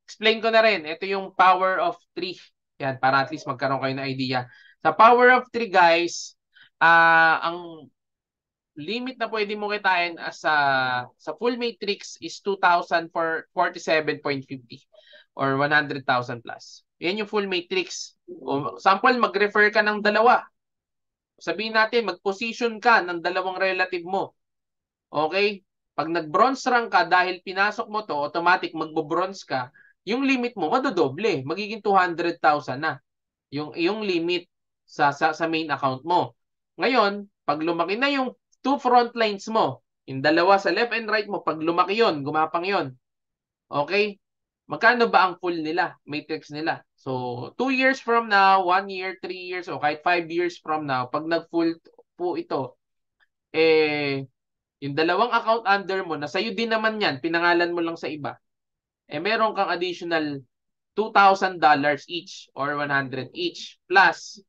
explain ko na rin. Ito yung power of 3. Yan, para at least magkaroon kayo ng idea. Sa power of 3, guys, ang limit na pwede mo kitain sa full matrix is 2,047.50 or 100,000 plus. Yan yung full matrix. O, sample, mag-refer ka ng dalawa. Sabihin natin, mag-position ka ng dalawang relative mo. Okay? Pag nag-bronze rank ka, dahil pinasok mo to, automatic magbo-bronze ka, yung limit mo, madodoble. Magiging 200,000 na. Yung limit sa main account mo. Ngayon, pag lumaki na yung two front lines mo, yung dalawa sa left and right mo, pag lumaki yon, gumapang yon, okay? Magkano ba ang full nila, matrix nila? So, 2 years from now, 1 year, 3 years, o kahit 5 years from now, pag nag-full po ito, yung dalawang account under mo, na sa'yo din naman yan, pinangalan mo lang sa iba, meron kang additional $2,000 each or 100 each. Plus,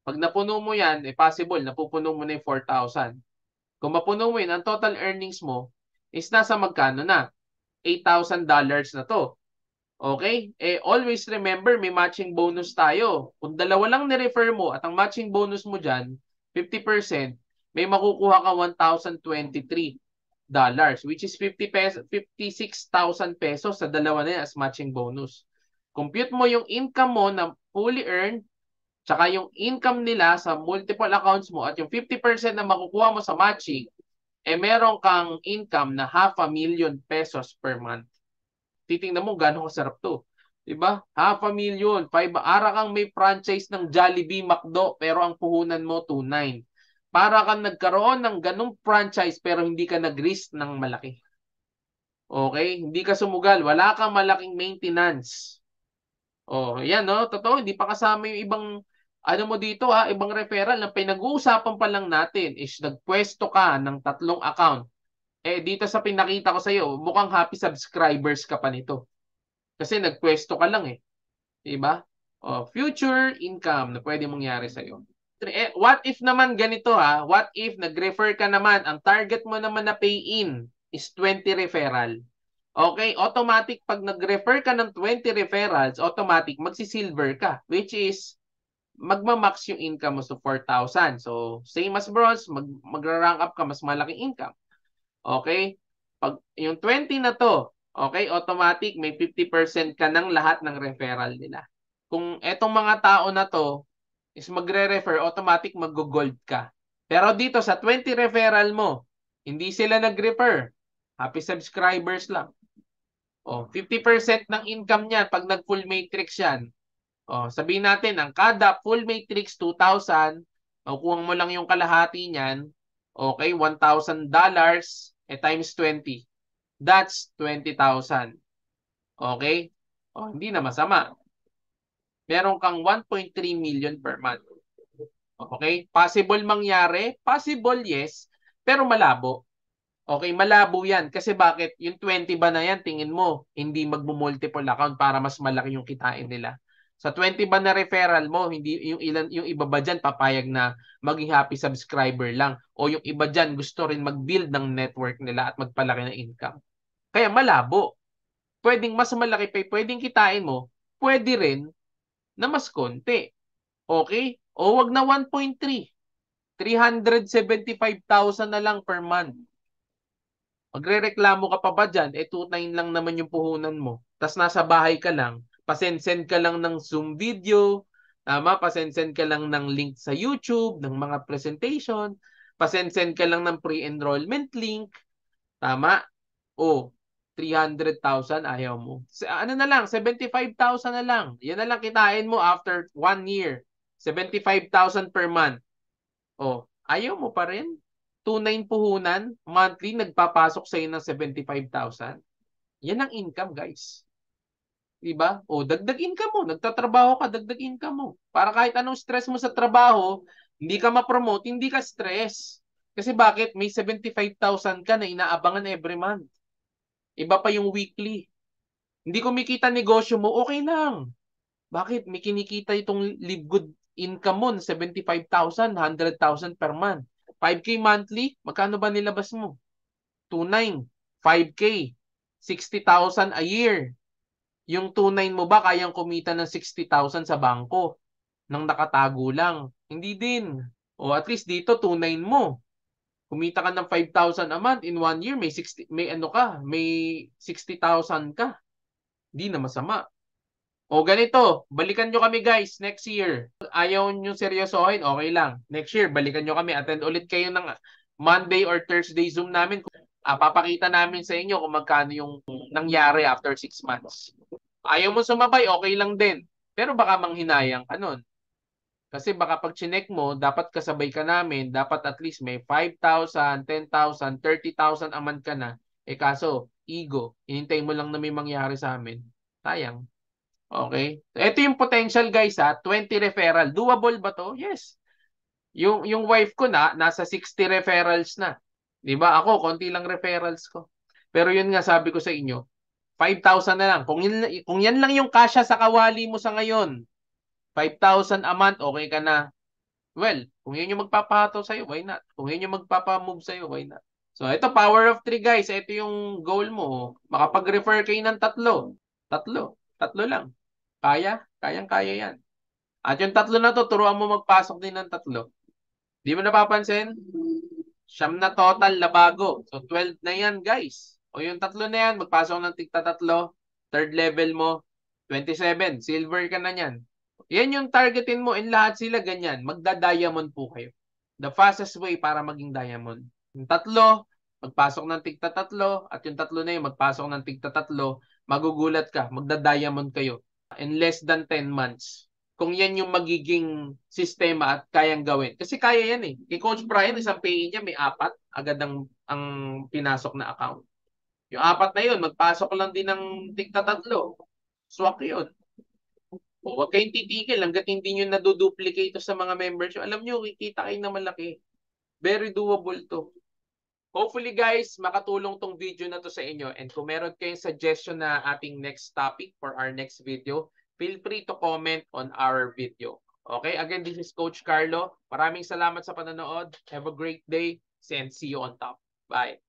pag napuno mo yan, possible, napupuno mo na yung 4,000. Kung mapuno mo yun, ang total earnings mo is nasa magkano na? $8,000 na to. Okay? Always remember, may matching bonus tayo. Kung dalawa lang ni-refer mo at ang matching bonus mo dyan, 50%, may makukuha ka $1,023, which is 56,000 pesos sa dalawa na yan as matching bonus. Compute mo yung income mo na fully earned, tsaka yung income nila sa multiple accounts mo at yung 50% na makukuha mo sa matching, meron kang income na 500,000 pesos per month. Titingnan mo gano'ng kasarap to. Diba? 500,000. Ara kang may franchise ng Jollibee, McDo, pero ang puhunan mo 2,900. Para kang nagkaroon ng ganong franchise pero hindi ka nag-risk ng malaki. Okay? Hindi ka sumugal. Wala kang malaking maintenance. Oh, yan no. Totoo, hindi pa kasama yung ibang ano mo dito ibang referral na pinag-uusapan pa lang natin is nagpwesto ka ng 3 account. Dito sa pinakita ko sa iyo, mukhang happy subscribers ka pa nito. Kasi nagpwesto ka lang 'di ba? Oh, future income na pwede mangyari sa iyo. What if naman ganito What if nag-refer ka naman, ang target mo naman na pay-in is 20 referral. Okay, automatic pag nag-refer ka ng 20 referrals, automatic magsi-silver ka, which is magma-max yung income mo sa 4,000. So, same as bronze, magra-rank up ka, mas malaking income. Okay? Pag yung 20 na to, okay, automatic may 50% ka ng lahat ng referral nila. Kung etong mga tao na to is magre-refer, automatic mag-gold ka. Pero dito sa 20 referral mo, hindi sila nag-refer. Happy subscribers lang. 50% ng income niyan pag nag-full matrix yan. Sabihin natin, ang kada full matrix 2,000, makukuha mo lang yung kalahati niyan, okay, $1,000, times 20. That's 20,000. Okay? Hindi na masama. Meron kang 1.3 million per month. Okay? Possible mangyari? Possible, yes. Pero malabo. Okay, malabo yan. Kasi bakit? Yung 20 ba na yan, tingin mo, hindi magmo-multiple account para mas malaki yung kitain nila. Sa 20 ba na referral mo, hindi yung iba ba diyan papayag na maging happy subscriber lang o yung iba diyan gusto rin mag-build ng network nila at magpalaki ng income. Kaya malabo. Pwedeng mas malaki pa, pwedeng kitain mo, pwede rin na mas konti. Okay? O wag na 1.3. 375,000 na lang per month. Magrereklamo ka pa ba dyan? 2.9 lang naman yung puhunan mo. Tapos nasa bahay ka lang. Pasend-send ka lang ng Zoom video. Tama? Pasend-send ka lang ng link sa YouTube, ng mga presentation. Pasend-send ka lang ng pre-enrollment link. Tama? O, 300,000 ayaw mo. Ano na lang, 75,000 na lang. Yan na lang kitain mo after 1 year. 75,000 per month. Ayaw mo pa rin? 2.9 puhunan, monthly, nagpapasok sa'yo ng 75,000. Yan ang income, guys. Diba? Dagdag income mo. Nagtatrabaho ka, dagdag income mo. Para kahit anong stress mo sa trabaho, hindi ka ma-promote, hindi ka stress. Kasi bakit? May 75,000 ka na inaabangan every month. Iba pa yung weekly. Hindi kumikita negosyo mo, okay lang. Bakit? May kinikita itong live good income mo na 75,000, 100,000 per month. 5K monthly, magkano ba nilabas mo? 2.9, 5K, 60,000 a year. Yung 2.9 mo ba kayang kumita ng 60,000 sa bangko nang nakatago lang? Hindi din. O at least dito 2.9 mo. Kumita ka ng 5,000 a month in 1 year, may 60,000 ka. Hindi na masama. O ganito, balikan nyo kami guys next year. Ayaw nyo seryosohin, okay lang. Next year, balikan nyo kami. Attend ulit kayo ng Monday or Thursday Zoom namin. Papakita namin sa inyo kung magkano yung nangyari after 6 months. Ayaw mo sumabay, okay lang din. Pero baka manghinayang ka nun. Kasi baka pag chinek mo, dapat kasabay ka namin, dapat at least may 5,000, 10,000, 30,000 a month ka na. Eh kaso, ego, hinintay mo lang na may mangyari sa amin. Sayang. Okay? Ito yung potential guys ha, 20 referral. Doable ba to? Yes. Yung wife ko nasa 60 referrals na. 'Di ba? Ako, konti lang referrals ko. Pero yun nga sabi ko sa inyo, 5,000 na lang. Kung yan lang yung kasya sa kawali mo sa ngayon, 5,000 a month, okay ka na. Well, kung yun yung magpapahato sa'yo, why not? Kung yun yung magpapamove sa'yo, why not? So, ito, power of 3 guys. Ito yung goal mo. Makapag-refer kayo ng tatlo. Tatlo. Tatlo lang. Kaya? Kayang-kaya yan. At yung tatlo na to, turuan mo magpasok din ng tatlo. Di mo napapansin? Siyam na total na bago. So, 12 na yan, guys. O yung tatlo na yan, magpasok ng tigta tatlo. Third level mo, 27. Silver ka na yan. Yan yung targetin mo. In lahat sila ganyan. Magda-diamond po kayo. The fastest way para maging diamond. Yung tatlo, magpasok ng tigta tatlo. At yung tatlo na yun, magpasok ng tigta tatlo. Magugulat ka. Magda-diamond kayo. In less than 10 months. Kung yan yung magiging sistema at kayang gawin. Kasi kaya yan eh. Kay Coach Brian, isang PE niya may 4 agad ang pinasok na account. Yung 4 na yun, magpasok lang din ng tigta tatlo. Swak yun. O, huwag kayong titigil hanggat hindi nyo naduduplicate sa mga members. Alam nyo, kikita kayo na malaki. Very doable to. Hopefully guys, makatulong tong video na to sa inyo. And kung meron kayong suggestion na ating next topic for our next video, feel free to comment on our video. Okay, again, this is Coach Carlo. Maraming salamat sa panonood. Have a great day and see you on top. Bye.